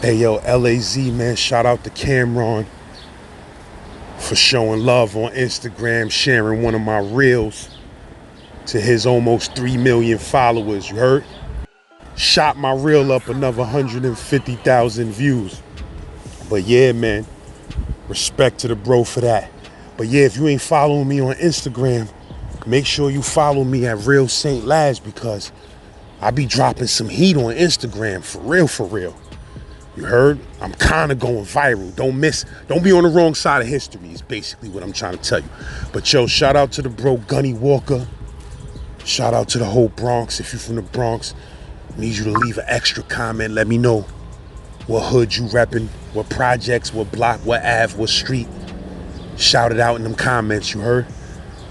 Hey yo, LAZ man, shout out to Cameron for showing love on Instagram, sharing one of my reels to his almost 3 million followers, you heard? Shot my reel up another 150,000 views. But yeah, man, respect to the bro for that. But yeah, if you ain't following me on Instagram, make sure you follow me at Real Saint Laz because I be dropping some heat on Instagram, for real, for real. You heard? I'm kind of going viral. Don't be on the wrong side of history is basically what I'm trying to tell you. But yo, shout out to the bro Gunny Walker. Shout out to the whole Bronx. If you're from the Bronx, I need you to leave an extra comment. Let me know what hood you reppin', what projects, what block, what Ave, what street. Shout it out in them comments, you heard?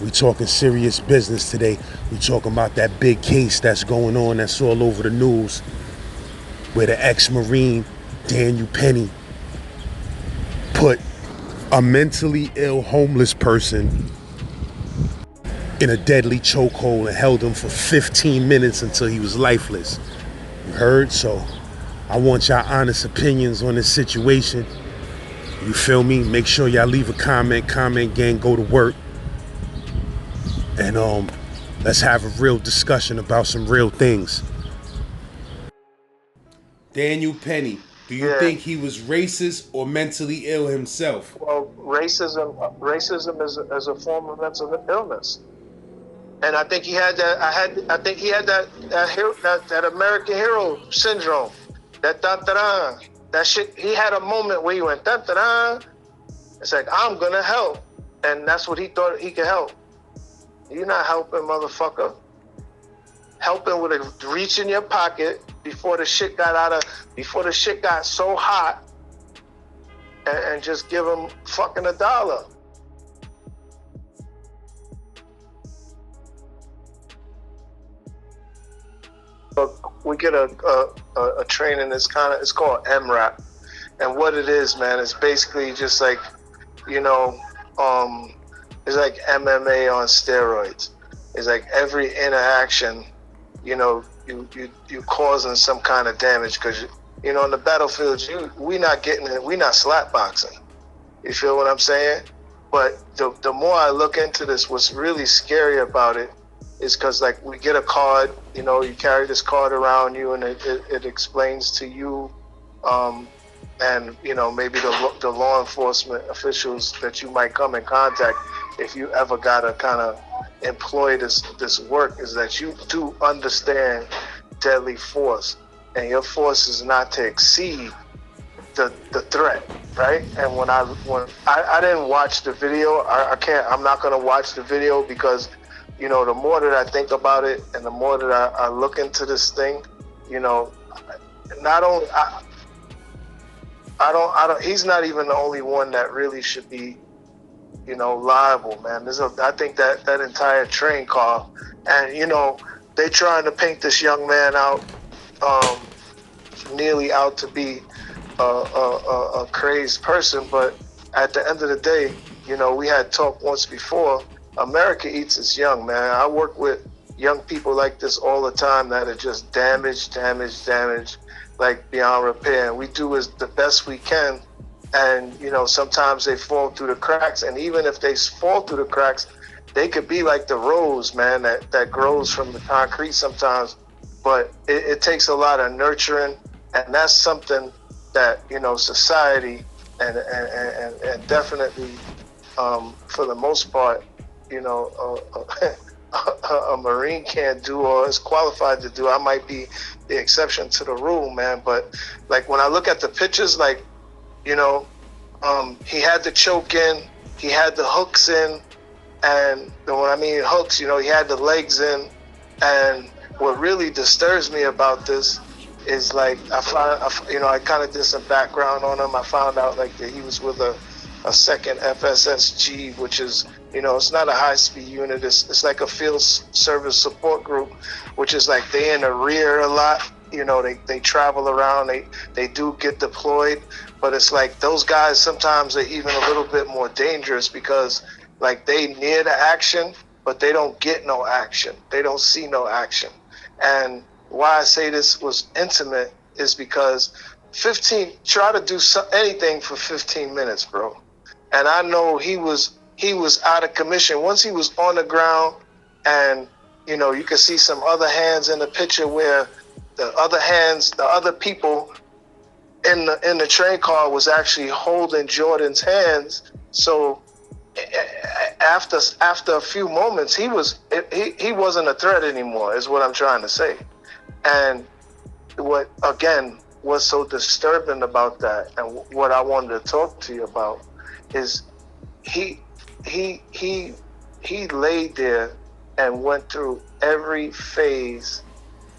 We talking serious business today. We talking about that big case that's going on, that's all over the news, where the ex-Marine Daniel Penny put a mentally ill homeless person in a deadly chokehold and held him for 15 minutes until he was lifeless. You heard? So I want y'all honest opinions on this situation. You feel me? Make sure y'all leave a comment. Comment gang, go to work. And let's have a real discussion about some real things. Daniel Penny, do you think he was racist or mentally ill himself? Well, racism is a form of mental illness, and I think he had that. I think he had that American hero syndrome. That da da da. That shit. He had a moment where he went da da da. It's like I'm gonna help, and that's what he thought he could help. You're not helping, motherfucker. Helping with a reach in your pocket before the shit got so hot, and just give him fucking $1. We get a training that's it's called MRAP, and what it is, man, is basically just like, you know, it's like MMA on steroids. It's like every interaction, you know, you causing some kind of damage because you know, in the battlefield, we not slap boxing. You feel what I'm saying? But the more I look into this, what's really scary about it is because, like, we get a card, you know, you carry this card around you, and it explains to you, and, you know, maybe the law enforcement officials that you might come in contact if you ever got to kind of employ this work, is that you do understand deadly force, and your force is not to exceed the threat, right? And when I didn't watch the video, I'm not gonna watch the video because, you know, the more that I think about it and the more that I look into this thing, you know, not only I don't he's not even the only one that really should be, you know, liable, man. I think that entire train car, and, you know, they trying to paint this young man out, Neely, out to be a crazed person, but at the end of the day, you know, we had talked once before. America eats its young, man. I work with young people like this all the time that are just damaged, like beyond repair. And we do the best we can. And, you know, sometimes they fall through the cracks. And even if they fall through the cracks, they could be like the rose, man, that grows from the concrete sometimes. But it takes a lot of nurturing. And that's something that, you know, society and definitely, for the most part, you know, a Marine can't do or is qualified to do. I might be the exception to the rule, man. But, like, when I look at the pictures, like, you know, he had the choke in, he had the hooks in, and when I mean hooks, you know, he had the legs in. And what really disturbs me about this is, like, I kind of did some background on him. I found out, like, that he was with a second FSSG, which is, you know, it's not a high-speed unit. It's like a field service support group, which is like they in the rear a lot. You know, they travel around. They do get deployed, but it's like those guys sometimes are even a little bit more dangerous because, like, they near the action, but they don't get no action. They don't see no action. And why I say this was intimate is because try to do anything for 15 minutes, bro. And I know he was out of commission. Once he was on the ground, and you can see some other hands in the picture where the other people in the train car was actually holding Jordan's hands. So after a few moments, he wasn't a threat anymore, is what I'm trying to say. And what again was so disturbing about that, and what I wanted to talk to you about, is he laid there and went through every phase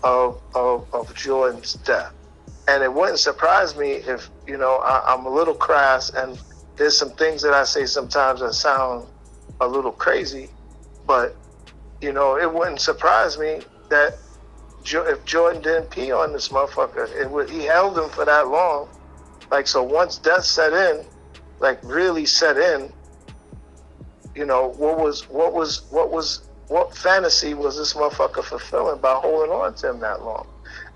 of Jordan's death. And it wouldn't surprise me if, I'm a little crass, and there's some things that I say sometimes that sound a little crazy, but, it wouldn't surprise me that if Jordan didn't pee on this motherfucker, he held him for that long. Like, so once death set in, like really set in, what fantasy was this motherfucker fulfilling by holding on to him that long?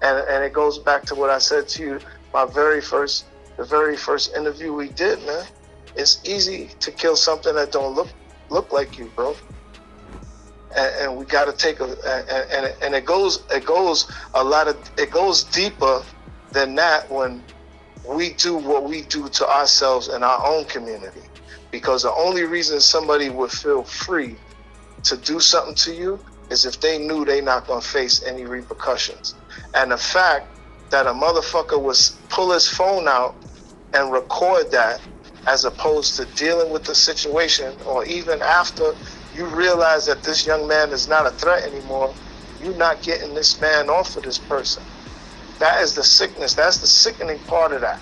And it goes back to what I said to you, the very first interview we did, man. It's easy to kill something that don't look like you, bro. And we got to take and it goes deeper than that when we do what we do to ourselves in our own community. Because the only reason somebody would feel free to do something to you is if they knew they not gonna face any repercussions. And the fact that a motherfucker was pull his phone out and record that, as opposed to dealing with the situation, or even after you realize that this young man is not a threat anymore, you're not getting this man off of this person. That is the sickness. That's the sickening part of that.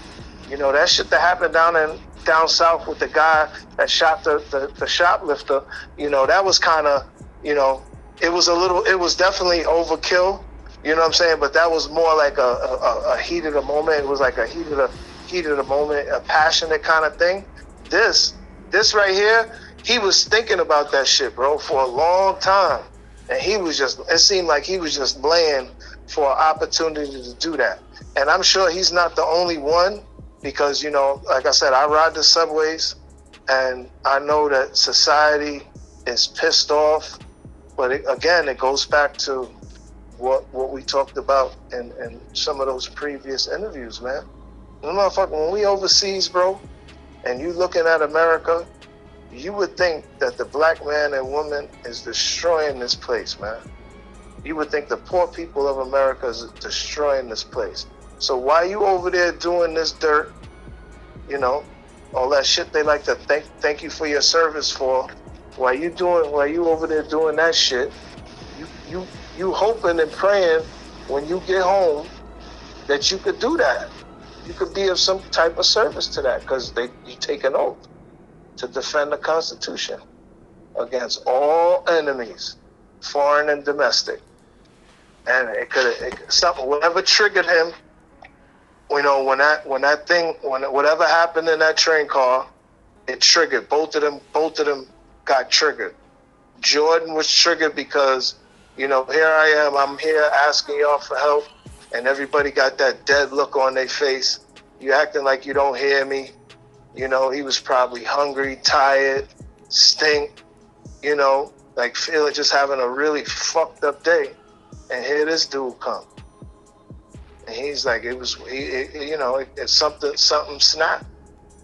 That shit that happened down south with the guy that shot the shoplifter, that was kind of, it was definitely overkill, you know what I'm saying? But that was more like a heat of the moment. It was like a heat of the moment, a passionate kind of thing. This right here, he was thinking about that shit, bro, for a long time. And it seemed like he was just laying for an opportunity to do that. And I'm sure he's not the only one, because, like I said, I ride the subways, and I know that society is pissed off. But it goes back to what we talked about in some of those previous interviews, man. When we overseas, bro, and you looking at America, you would think that the black man and woman is destroying this place, man. You would think the poor people of America is destroying this place. So why you over there doing this dirt, all that shit they like to thank you for your service for, while you over there doing that shit, you hoping and praying when you get home that you could do that. You could be of some type of service to that, because you take an oath to defend the Constitution against all enemies, foreign and domestic. And whatever triggered him, whatever happened in that train car, it triggered both of them got triggered. Jordan was triggered because, here I am, I'm here asking y'all for help, and everybody got that dead look on their face. You acting like you don't hear me. He was probably hungry, tired, stink, like feeling just having a really fucked up day. And here this dude come. And he's like, it's something snapped.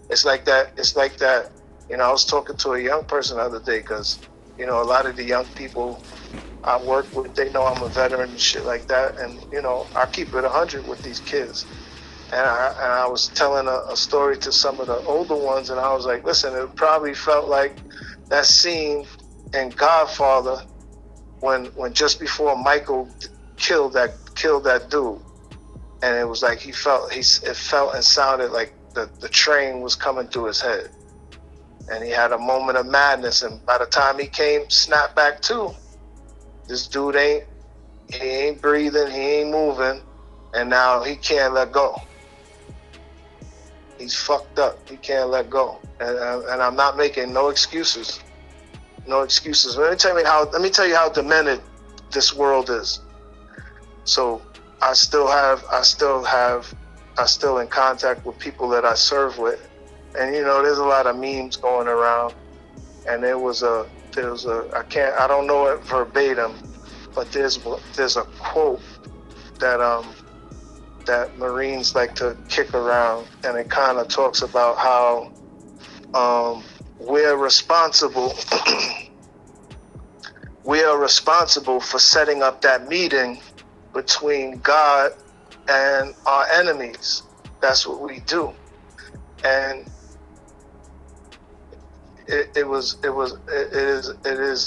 It's like that. I was talking to a young person the other day, because, a lot of the young people I work with, they know I'm a veteran and shit like that. And, I keep it 100 with these kids. And I was telling a story to some of the older ones, and I was like, listen, it probably felt like that scene in Godfather when just before Michael killed that dude. And it was like it felt and sounded like the train was coming through his head. And he had a moment of madness, and by the time he snapped back to, this dude ain't breathing, he ain't moving, and now he can't let go. He's fucked up. He can't let go. And I'm not making no excuses. No excuses. Let me tell you how demented this world is. So I still have are still in contact with people that I serve with. And you know, there's a lot of memes going around. And there was a I don't know it verbatim, but there's a quote that that Marines like to kick around, and it kind of talks about how we're responsible we are responsible for setting up that meeting between God and our enemies. That's what we do. And it is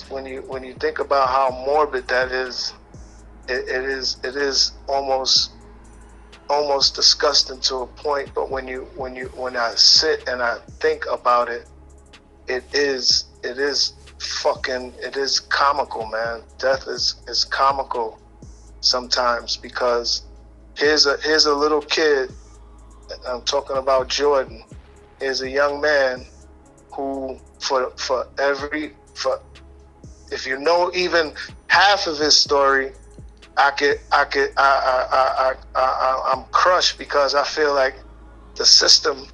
when you think about how morbid that is, it is almost disgusting to a point. But when I sit and I think about it, it is comical, man. Death is comical sometimes, because here's a little kid. I'm talking about Jordan. Here's a young man who if you know even half of his story, I'm crushed, because I feel like the system.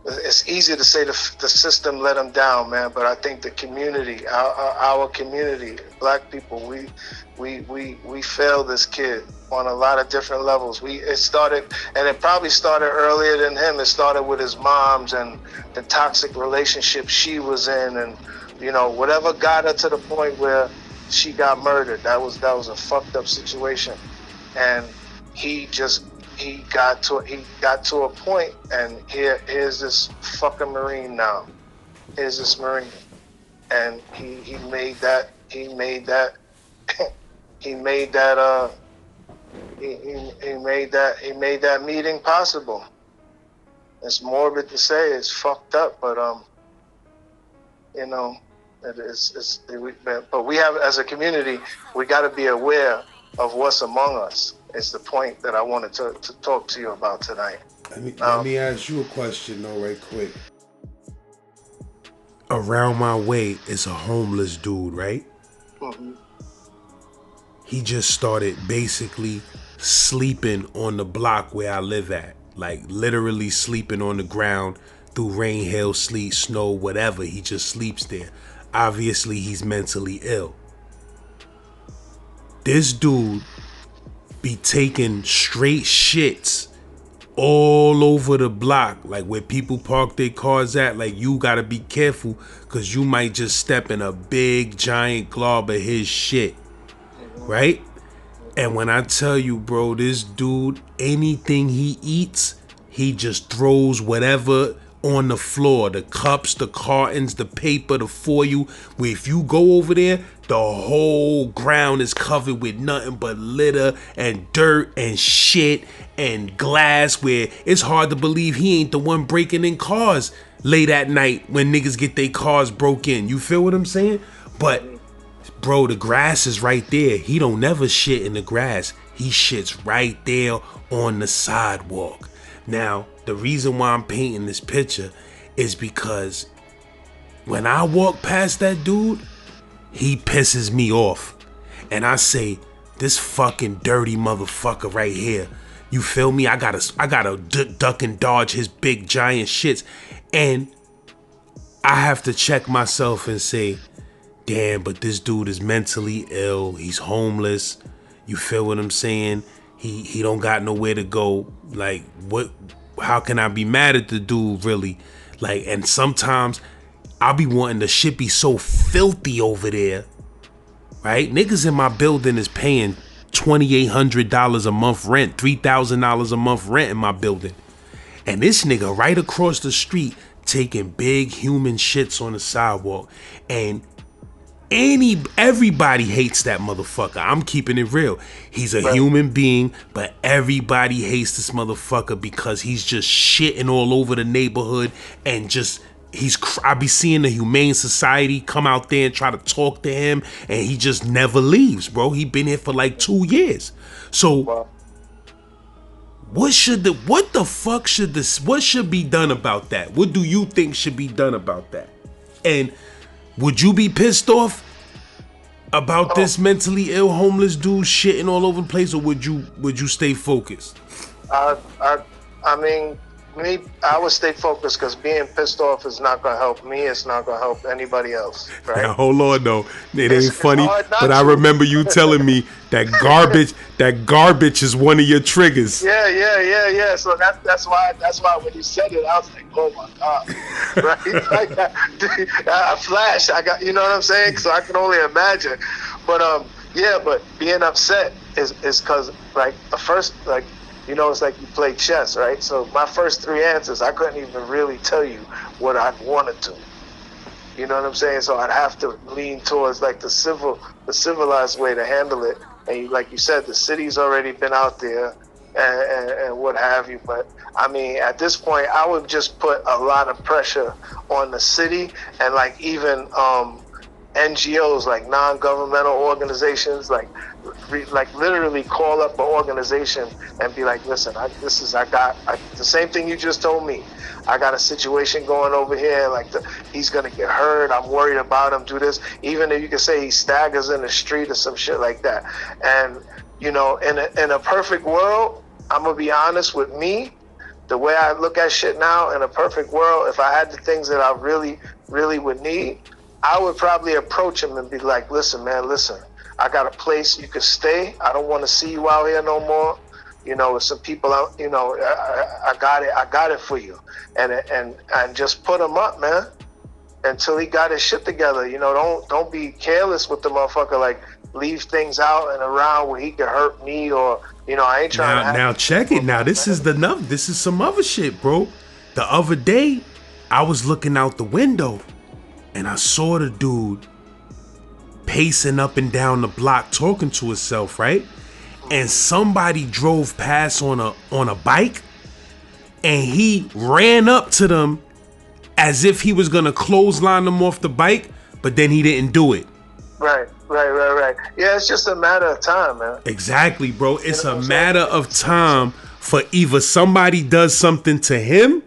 It's easy to say the system let them down, man, but I think the community, our community, black people, we failed this kid on a lot of different levels. It probably started earlier than him. It started with his mom's and the toxic relationship she was in, and you know, whatever got her to the point where she got murdered. That was a fucked up situation, and he got to a point, and here's this fucking Marine now. Here's this Marine, and he made that meeting possible. It's morbid to say, it's fucked up, but you know, but we have, as a community, we got to be aware of what's among us. It's the point that I wanted to talk to you about tonight. Let me ask you a question though, right quick. Around my way is a homeless dude, right? Mm-hmm. He just started basically sleeping on the block where I live at. Like literally sleeping on the ground through rain, hail, sleet, snow, whatever. He just sleeps there. Obviously, he's mentally ill. This dude be taking straight shits all over the block, like where people park their cars at. Like, you gotta be careful, because you might just step in a big giant glob of his shit, right? And when I tell you, bro, this dude, anything he eats, he just throws whatever on the floor, the cups, the cartons, the paper, the foil. Where if you go over there, the whole ground is covered with nothing but litter and dirt and shit and glass, where it's hard to believe he ain't the one breaking in cars late at night when niggas get their cars broke in. You feel what I'm saying? But bro, the grass is right there. He don't never shit in the grass. He shits right there on the sidewalk. Now, the reason why I'm painting this picture is because when I walk past that dude, he pisses me off. And I say, this fucking dirty motherfucker right here. You feel me? I gotta duck and dodge his big giant shits. And I have to check myself and say, damn, but this dude is mentally ill. He's homeless. You feel what I'm saying? He don't got nowhere to go. Like, what? How can I be mad at the dude, really? Like, and sometimes I'll be wanting the shit be so filthy over there, right? Niggas in my building is paying $2,800 a month rent, $3,000 a month rent in my building. And this nigga right across the street taking big human shits on the sidewalk. And everybody hates that motherfucker. I'm keeping it real. He's a human being, but everybody hates this motherfucker because he's just shitting all over the neighborhood, and just I be seeing the Humane Society come out there and try to talk to him, and he just never leaves, bro. He been here for like 2 years. So what should be done about that? What do you think should be done about that? And would you be pissed off about this mentally ill homeless dude shitting all over the place, or would you stay focused? I I mean, I would stay focused because being pissed off is not gonna help me. It's not gonna help anybody else, right? Now hold on though, it ain't It's funny, hard but not I to. remember you telling me that garbage is one of your triggers. Yeah, yeah, yeah, yeah. So that's why when you said it, I was like, oh my god, right? Like, I flashed. I got, you know what I'm saying? So I can only imagine. But yeah. But being upset is because like the first, like, it's like you play chess, right? So my first three answers, I couldn't even really tell you what I wanted to. You know what I'm saying? So I'd have to lean towards like the civilized way to handle it. And like you said, the city's already been out there and what have you. But I mean, at this point, I would just put a lot of pressure on the city and like even NGOs, like non-governmental organizations, like literally call up an organization and be like, listen, the same thing you just told me. I got a situation going over here. Like he's gonna get hurt. I'm worried about him. Do this. Even if you can say he staggers in the street or some shit like that. And in a perfect world, I'm gonna be honest with me. The way I look at shit now, in a perfect world, if I had the things that I really, really would need, I would probably approach him and be like, listen, man, listen, I got a place you can stay. I don't want to see you out here no more. With some people out, I got it for you. And just put him up, man, until he got his shit together. Don't be careless with the motherfucker, like leave things out and around where he could hurt me or, I ain't trying to have. Now check it. Now this is some other shit, bro. The other day, I was looking out the window and I saw the dude pacing up and down the block talking to himself, right? And somebody drove past on a bike and he ran up to them as if he was gonna clothesline them off the bike, but then he didn't do it. Right. Yeah, it's just a matter of time, man. Exactly, bro. It's a matter of time for either somebody does something to him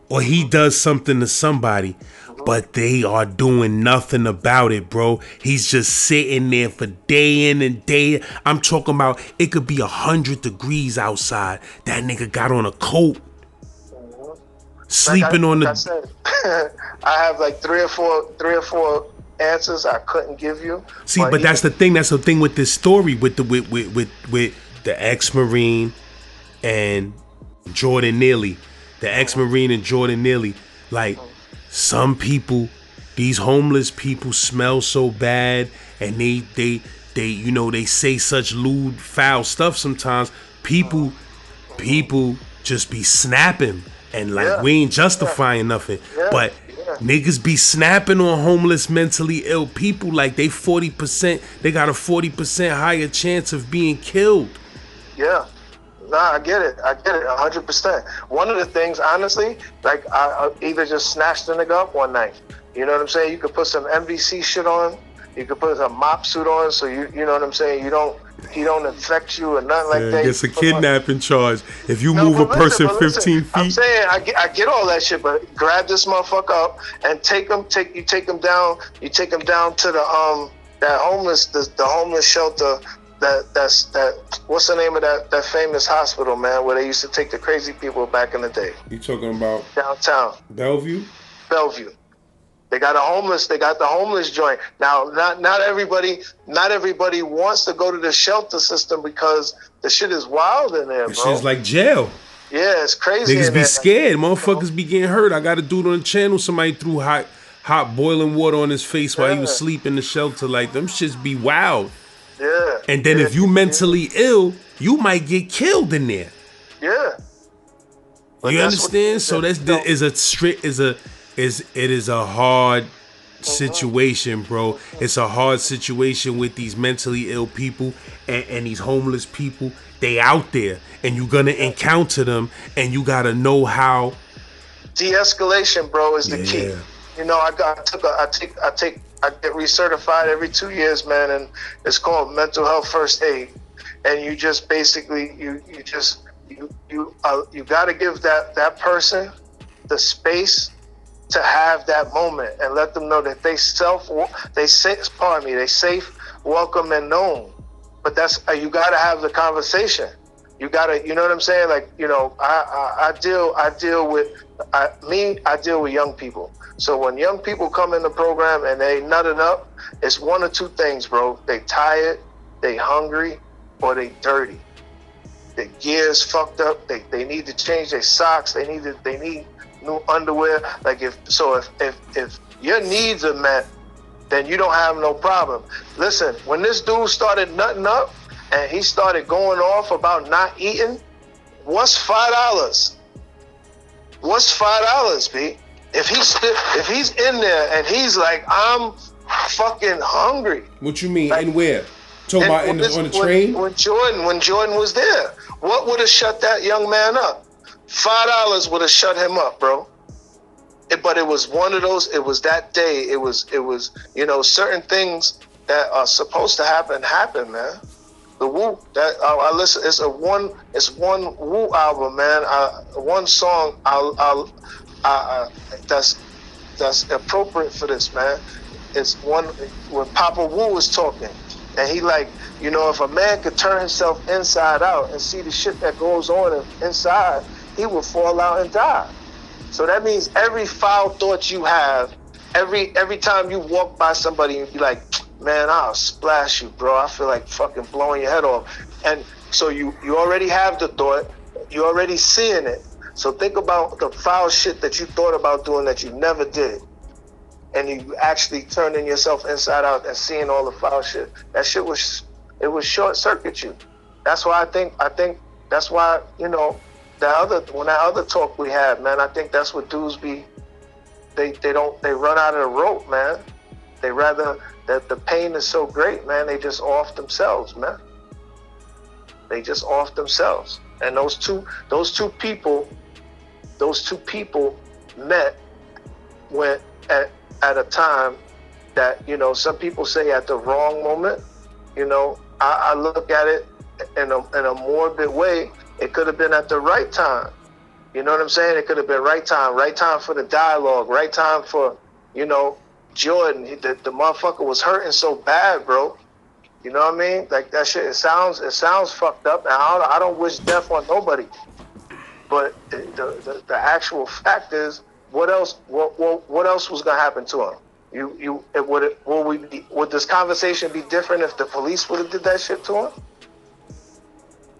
or he does something to somebody. But they are doing nothing about it, bro. He's just sitting there for day in and day. I'm talking about it could be 100 degrees outside. That nigga got on a coat, sleeping on the. I said, I have like three or four answers I couldn't give you. See, but that's the thing. That's the thing with this story with the ex-Marine and Jordan Neely, the ex-Marine and Jordan Neely, like. Some people, these homeless people smell so bad and they say such lewd, foul stuff sometimes. People just be snapping and like we ain't justifying nothing. But niggas be snapping on homeless, mentally ill people like they got a 40% higher chance of being killed. Yeah. Nah, I get it 100%. One of the things, honestly, like I either just snatched the nigga up one night. You know what I'm saying? You could put some MVC shit on. You could put a mop suit on, so you know what I'm saying. He don't infect you or nothing like that. It's a kidnapping charge if you move a person 15 feet. I'm saying I get all that shit, but grab this motherfucker up and take him down. You take him down to the the homeless shelter. What's the name of that famous hospital, man, where they used to take the crazy people back in the day? You talking about downtown Bellevue? They got the homeless joint. Now not everybody wants to go to the shelter system because the shit is wild in there, bro. The shit's like jail. Yeah, it's crazy. Niggas be scared. Motherfuckers be getting hurt. I got a dude on the channel, somebody threw hot boiling water on his face while he was sleeping in the shelter. Like, them shits be wild. Yeah. And then if you mentally ill, you might get killed in there. Yeah. You understand? So it is a hard situation, bro. It's a hard situation with these mentally ill people and these homeless people. They out there and you're gonna encounter them and you gotta know how. De-escalation, bro, is the key. I get recertified every 2 years, man, and it's called mental health first aid. And you just basically you got to give that person the space to have that moment and let them know that they safe, welcome, and known. But that's you got to have the conversation. You gotta, you know what I'm saying? Like, you know, I deal with young people. So when young people come in the program and they nutting up, it's one or two things, bro. They tired, they hungry, or they dirty. Their gear's fucked up. They need to change their socks. They need new underwear. Like if your needs are met, then you don't have no problem. Listen, when this dude started nutting up and he started going off about not eating, what's $5? What's $5, B? If he's in there and he's like, I'm fucking hungry. What you mean? Like, in where? Talking about on the train? When Jordan was there, what would have shut that young man up? $5 would have shut him up, bro. But it was one of those. It was that day. It was. You know, certain things that are supposed to happen, man. The Wu that I listen. It's one Wu album, man. One song. That's appropriate for this, man. It's one when Papa Wu was talking, and he like, you know, if a man could turn himself inside out and see the shit that goes on inside, he will fall out and die. So that means every foul thought you have, every time you walk by somebody and be like, man, I'll splash you, bro. I feel like fucking blowing your head off. And so you already have the thought, you're already seeing it. So think about the foul shit that you thought about doing that you never did. And you actually turning yourself inside out and seeing all the foul shit. That shit was short circuit you. That's why I think that's why, you know, that other talk we had, man, I think that's what dudes be, they run out of the rope, man. They rather that the pain is so great, man, they just off themselves, man. They just off themselves. And those two people met when at a time that, you know, some people say at the wrong moment. You know, I look at it in a morbid way. It could have been at the right time. You know what I'm saying? It could have been right time for the dialogue, right time for, you know, Jordan. The motherfucker was hurting so bad, bro. You know what I mean? Like that shit. It sounds fucked up, and I don't wish death on nobody. But the actual fact is, what else was gonna happen to him? Would this conversation be different if the police would have did that shit to him?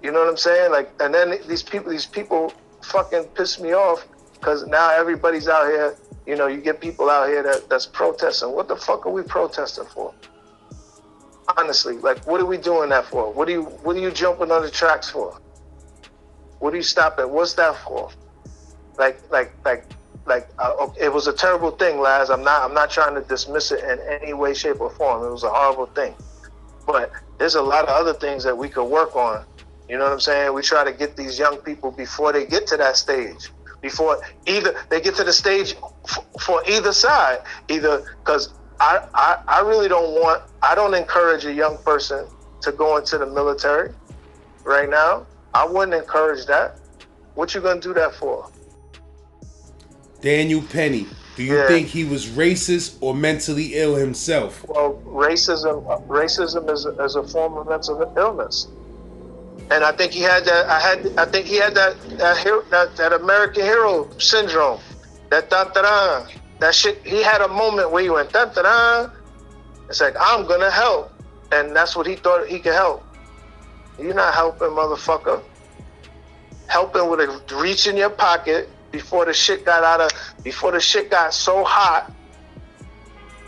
You know what I'm saying? Like, and then these people fucking piss me off because now everybody's out here. You know, you get people out here that's protesting. What the fuck are we protesting for? Honestly, like, what are we doing that for? What are you jumping on the tracks for? What are you stopping? What's that for? Like, it was a terrible thing, Laz. I'm not trying to dismiss it in any way, shape, or form. It was a horrible thing. But there's a lot of other things that we could work on. You know what I'm saying? We try to get these young people before they get to that stage. Before either they get to the stage for either side. Either because I really I don't encourage a young person to go into the military right now. I wouldn't encourage that. What you gonna do that for? Daniel Penny, do you think he was racist or mentally ill himself? Well, racism is a form of mental illness, and I think he had that. I think he had that American hero syndrome. That shit. He had a moment where he went da-da-da. It's like, I'm gonna help, and that's what he thought he could help. You're not helping, motherfucker. Helping with a reach in your pocket before the shit got so hot,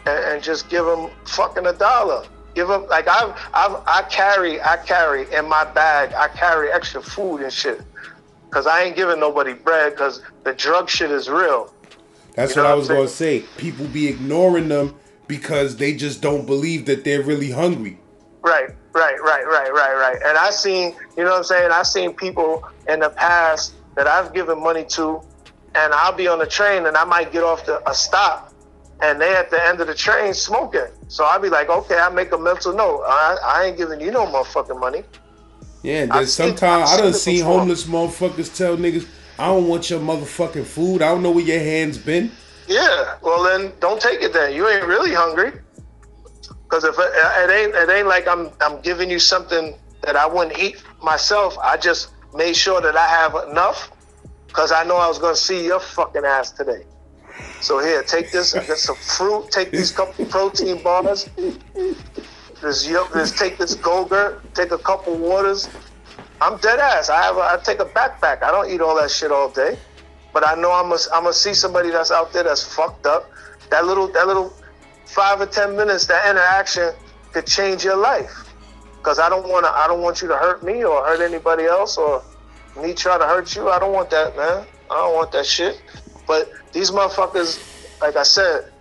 and just give him fucking $1. Give him, like, I carry in my bag, I carry extra food and shit, cause I ain't giving nobody bread, cause the drug shit is real. That's what I was gonna say. People be ignoring them because they just don't believe that they're really hungry. Right. And I seen, you know what I'm saying? I seen people in the past that I've given money to, and I'll be on the train and I might get off a stop, and they at the end of the train smoking. So I'll be like, okay, I make a mental note. I ain't giving you no motherfucking money. Yeah, there's sometimes I done seen homeless motherfuckers tell niggas, I don't want your motherfucking food. I don't know where your hands been. Yeah, well then don't take it then. You ain't really hungry. Because if it ain't like I'm giving you something that I wouldn't eat myself. I just made sure that I have enough, because I know I was gonna see your fucking ass today. So here, take this, get some fruit, take these couple protein bars. Take this Go-Gurt, take a couple waters. I'm dead ass. I take a backpack. I don't eat all that shit all day. But I know I'm gonna see somebody that's out there that's fucked up. That little 5 or 10 minutes, that interaction could change your life. Cause I don't want you to hurt me or hurt anybody else or me try to hurt you. I don't want that, man. I don't want that shit. But these motherfuckers, like I said,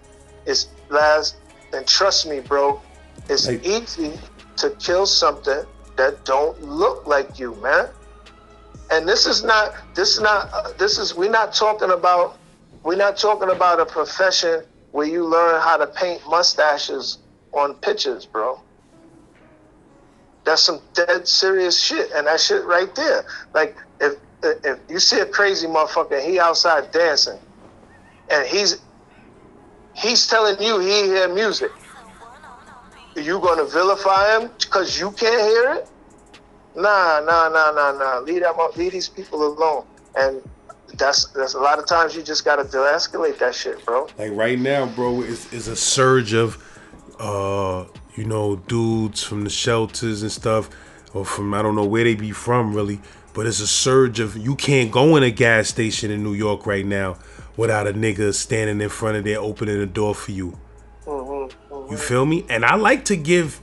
it's last, and trust me, bro, it's easy to kill something that don't look like you, man. And we're not talking about a profession where you learn how to paint mustaches on pictures, bro. That's some dead serious shit, and that shit right there. Like if you see a crazy motherfucker, he outside dancing, and he's telling you he hear music, you gonna vilify him because you can't hear it? Nah. Leave these people alone. And that's a lot of times you just gotta de-escalate that shit, bro. Like right now, bro, is a surge of dudes from the shelters and stuff, or from, I don't know where they be from really, but it's a surge of, you can't go in a gas station in New York right now without a nigga standing in front of there opening the door for you. You feel me? And I like to give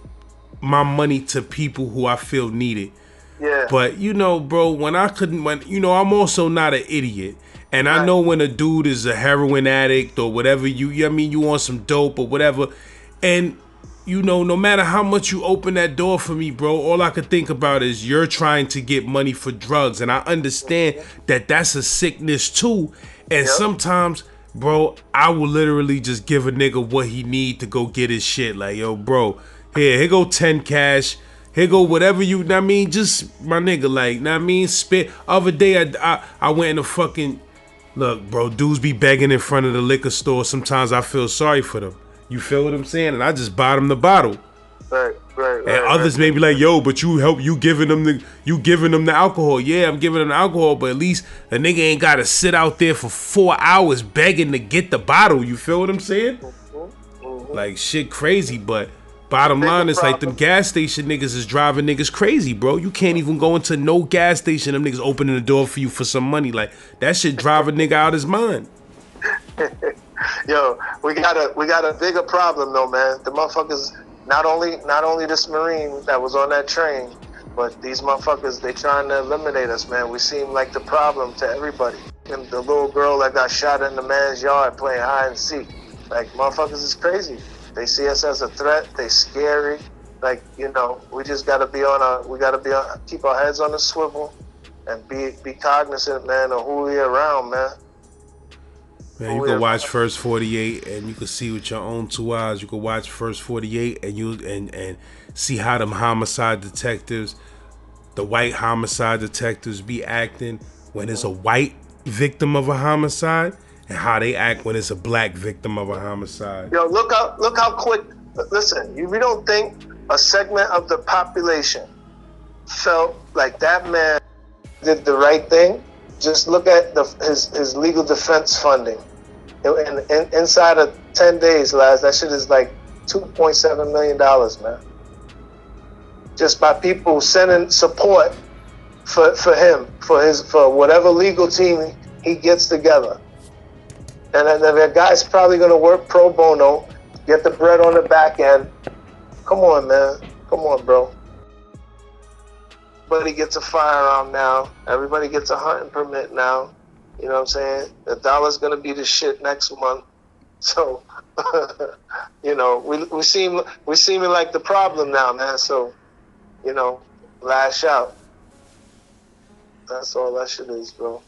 my money to people who I feel need it. Yeah. But bro, I'm also not an idiot. And I know when a dude is a heroin addict or whatever, you want some dope or whatever, and no matter how much you open that door for me, bro, all I could think about is you're trying to get money for drugs. And I understand that that's a sickness too. And sometimes, bro, I will literally just give a nigga what he need to go get his shit. Like, yo, bro, here go 10 cash. Here go whatever just my nigga, like, spit. Other day I went in the fucking, look, bro, dudes be begging in front of the liquor store. Sometimes I feel sorry for them. You feel what I'm saying? And I just bought them the bottle. Right. And others may be like, yo, but you giving them the alcohol. Yeah, I'm giving them the alcohol, but at least a nigga ain't gotta sit out there for 4 hours begging to get the bottle. You feel what I'm saying? Like, shit crazy, but bottom line is like them gas station niggas is driving niggas crazy, bro. You can't even go into no gas station. Them niggas opening the door for you for some money. Like, that shit drive a nigga out his mind. Yo, we got a bigger problem though, man. The motherfuckers, not only this Marine that was on that train, but these motherfuckers, they trying to eliminate us, man. We seem like the problem to everybody. And the little girl that got shot in the man's yard playing hide and seek. Like, motherfuckers is crazy. They see us as a threat. They scary. Like, we just gotta keep our heads on the swivel and be cognizant, man, of who we around, man. Man, you can watch First 48 and you can see with your own 2 eyes. You can watch First 48 and see how them homicide detectives, the white homicide detectives, be acting when it's a white victim of a homicide, and how they act when it's a black victim of a homicide. Yo, look how quick. Listen, we don't think a segment of the population felt like that man did the right thing. Just look at his legal defense funding. And inside of 10 days, lads, that shit is like $2.7 million, man. Just by people sending support for him, for whatever legal team he gets together. And then that guy's probably gonna work pro bono, get the bread on the back end. Come on, man. Come on, bro. Everybody gets a firearm now. Everybody gets a hunting permit now. You know what I'm saying? The dollar's gonna be the shit next month. So, we seeming like the problem now, man. So, lash out. That's all that shit is, bro.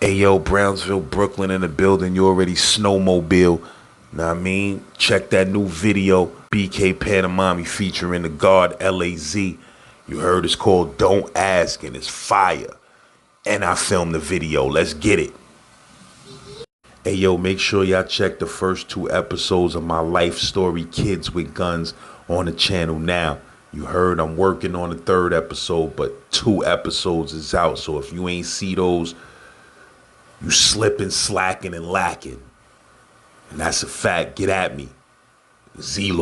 Hey yo, Brownsville, Brooklyn in the building. You already snowmobile. Know what I mean? Check that new video, BK Panamami featuring the guard LAZ. You heard it's called Don't Ask, and it's fire. And I filmed the video. Let's get it. Hey yo, make sure y'all check the first 2 episodes of my life story, Kids with Guns, on the channel now. You heard I'm working on the 3rd episode, but 2 episodes is out. So if you ain't see those, you slipping, slacking, and lacking. And that's a fact. Get at me. Zelo.